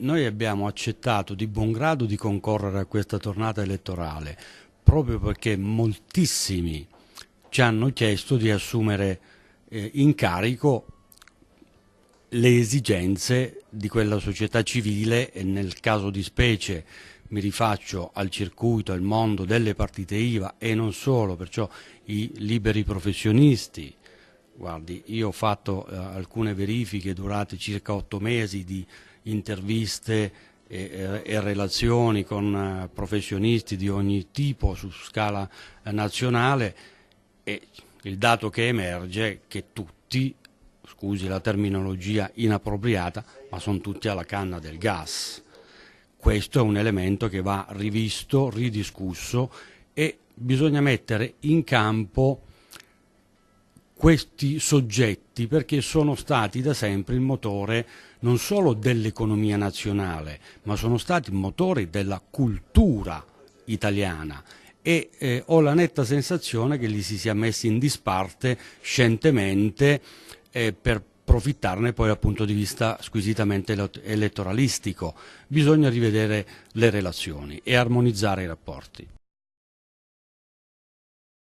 noi abbiamo accettato di buon grado di concorrere a questa tornata elettorale proprio perché moltissimi ci hanno chiesto di assumere in carico le esigenze di quella società civile e nel caso di specie mi rifaccio al circuito, al mondo delle partite IVA e non solo, perciò i liberi professionisti. Guardi, io ho fatto alcune verifiche durate circa 8 mesi di interviste e relazioni con professionisti di ogni tipo su scala nazionale e il dato che emerge è che tutti, scusi la terminologia inappropriata, ma sono tutti alla canna del gas. Questo è un elemento che va rivisto, ridiscusso e bisogna mettere in campo questi soggetti perché sono stati da sempre il motore non solo dell'economia nazionale, ma sono stati il motore della cultura italiana e ho la netta sensazione che li si sia messi in disparte scientemente per profittarne poi dal punto di vista squisitamente elettoralistico. Bisogna rivedere le relazioni e armonizzare i rapporti.